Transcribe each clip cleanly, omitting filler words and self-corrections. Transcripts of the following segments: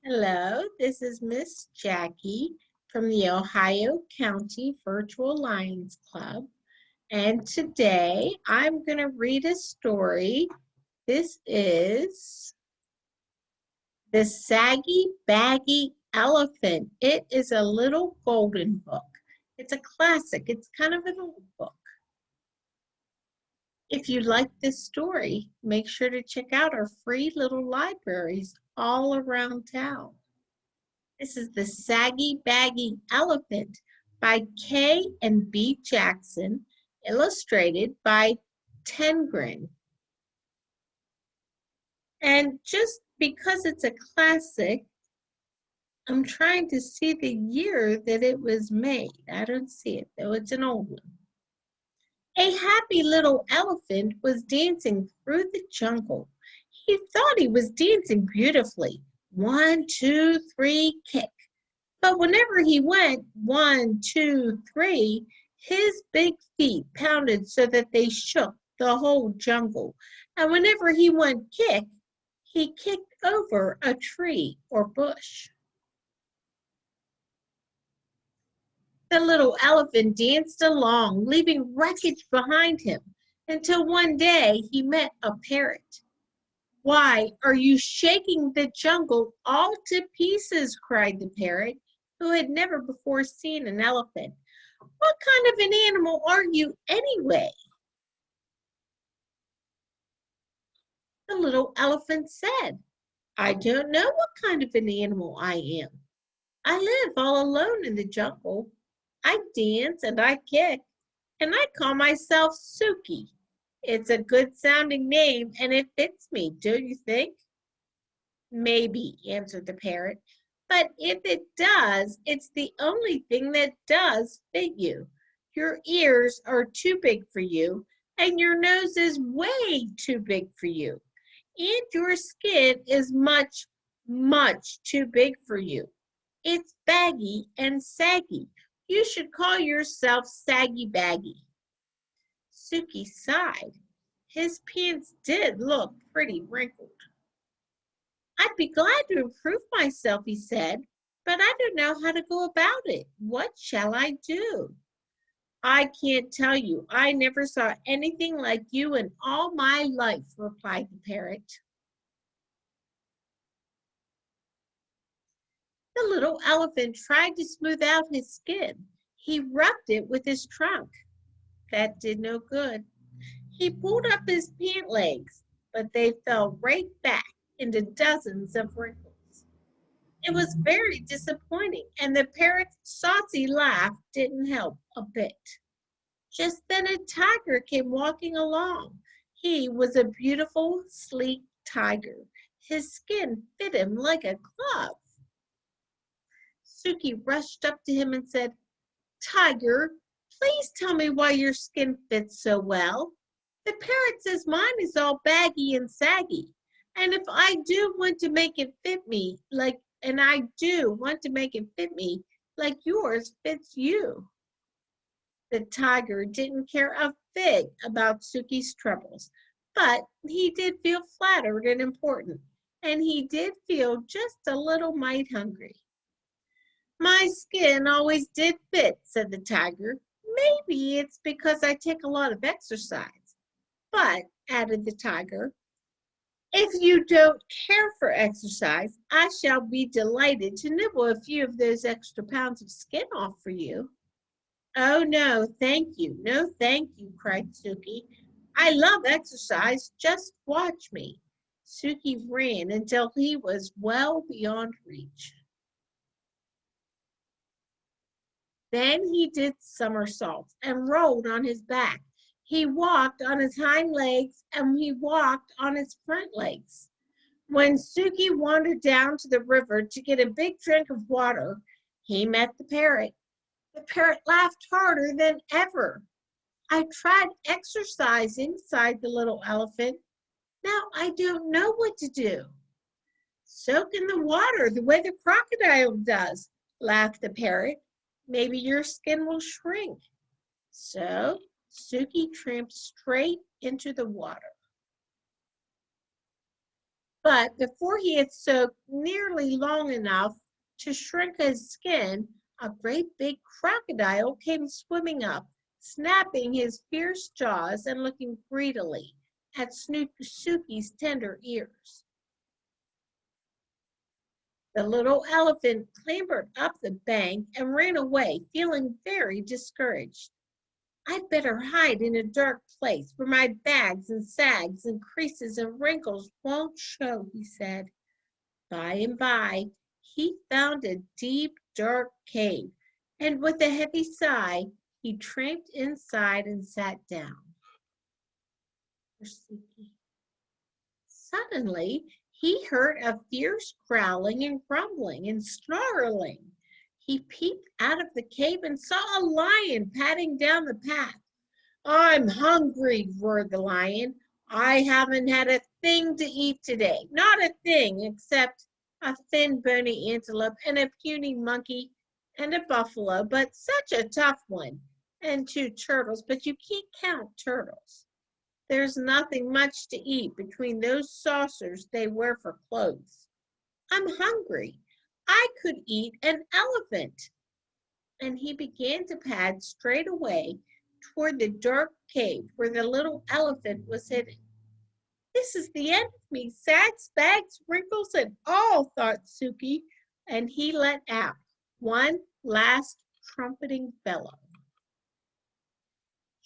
Hello, this is Miss Jackie from the Ohio County Virtual Lions Club. And today I'm going to read a story. This is The Saggy, Baggy Elephant. It is a little golden book. It's a classic. It's kind of an old book. If you like this story, make sure to check out our free little libraries all around town. This is The Saggy Baggy Elephant by K. and B. Jackson, illustrated by Tengrin. And just because it's a classic, I'm trying to see the year that it was made. I don't see it, though. It's an old one. A happy little elephant was dancing through the jungle. He thought he was dancing beautifully. 1, 2, 3, kick. But whenever he went 1, 2, 3, his big feet pounded so that they shook the whole jungle. And whenever he went kick, he kicked over a tree or bush. The little elephant danced along, leaving wreckage behind him, until one day he met a parrot. "Why are you shaking the jungle all to pieces?" cried the parrot, who had never before seen an elephant. "What kind of an animal are you anyway?" The little elephant said, "I don't know what kind of an animal I am. I live all alone in the jungle. I dance and I kick, and I call myself Suki. It's a good sounding name and it fits me, don't you think?" "Maybe," answered the parrot, "but if it does, it's the only thing that does fit you. Your ears are too big for you, and your nose is way too big for you, and your skin is much, much too big for you. It's baggy and saggy. You should call yourself Saggy Baggy." Suki sighed. His pants did look pretty wrinkled. "I'd be glad to improve myself," he said, "but I don't know how to go about it. What shall I do?" "I can't tell you. I never saw anything like you in all my life," replied the parrot. The little elephant tried to smooth out his skin. He rubbed it with his trunk. That did no good. He pulled up his pant legs, but they fell right back into dozens of wrinkles. It was very disappointing, and the parrot's saucy laugh didn't help a bit. Just then a tiger came walking along. He was a beautiful, sleek tiger. His skin fit him like a glove. Suki rushed up to him and said, "Tiger, please tell me why your skin fits so well. The parrot says mine is all baggy and saggy. And if I do want to make it fit me like yours fits you." The tiger didn't care a fig about Suki's troubles, but he did feel flattered and important, and he did feel just a little mite hungry. "My skin always did fit," said the tiger. "Maybe it's because I take a lot of exercise. But," added the tiger, "if you don't care for exercise, I shall be delighted to nibble a few of those extra pounds of skin off for you." "Oh, no, thank you. No, thank you," cried Suki. "I love exercise. Just watch me." Suki ran until he was well beyond reach. Then he did somersaults and rolled on his back. He walked on his hind legs and he walked on his front legs. When Suki wandered down to the river to get a big drink of water, he met the parrot. The parrot laughed harder than ever. "I tried exercising," sighed the little elephant. "Now I don't know what to do." "Soak in the water the way the crocodile does," laughed the parrot. "Maybe your skin will shrink." So Suki tramped straight into the water. But before he had soaked nearly long enough to shrink his skin, a great big crocodile came swimming up, snapping his fierce jaws and looking greedily at Suki's tender ears. The little elephant clambered up the bank and ran away, feeling very discouraged. I'd better hide in a dark place where my bags and sags and creases and wrinkles won't show, he said. By and by, he found a deep, dark cave, and with a heavy sigh, he tramped inside and sat down. Suddenly, he heard a fierce growling and grumbling and snarling. He peeped out of the cave and saw a lion padding down the path. I'm hungry, roared the lion. I haven't had a thing to eat today. Not a thing except a thin, bony antelope and a puny monkey and a buffalo, but such a tough one, and 2 turtles, but you can't count turtles. There's nothing much to eat between those saucers they wear for clothes. I'm hungry. I could eat an elephant. And he began to pad straight away toward the dark cave where the little elephant was hidden. This is the end of me, sags, bags, wrinkles, and all, thought Suki, and he let out one last trumpeting bellow.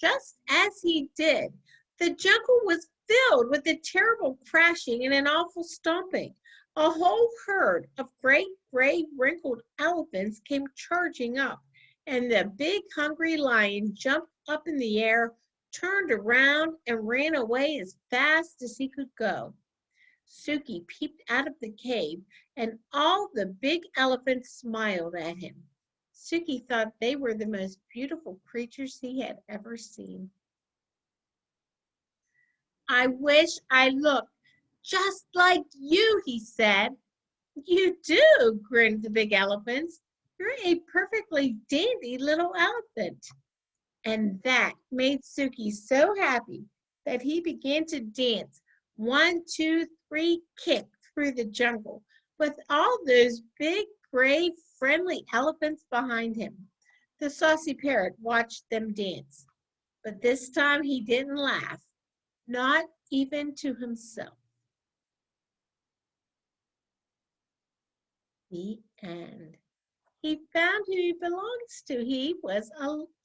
Just as he did, the jungle was filled with a terrible crashing and an awful stomping. A whole herd of great gray wrinkled elephants came charging up, and the big hungry lion jumped up in the air, turned around, and ran away as fast as he could go. Suki peeped out of the cave, and all the big elephants smiled at him. Suki thought they were the most beautiful creatures he had ever seen. I wish I looked just like you, he said. You do, grinned the big elephants. You're a perfectly dandy little elephant. And that made Suki so happy that he began to dance 1, 2, 3, kick through the jungle with all those big, gray, friendly elephants behind him. The saucy parrot watched them dance, but this time he didn't laugh, not even to himself. The end. He found who he belongs to. He was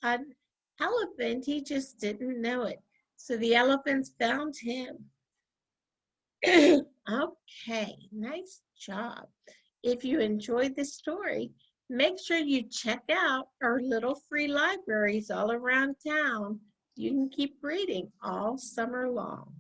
an elephant. He just didn't know it. So the elephants found him. Okay, nice job. If you enjoyed this story, make sure you check out our little free libraries all around town. You can keep reading all summer long.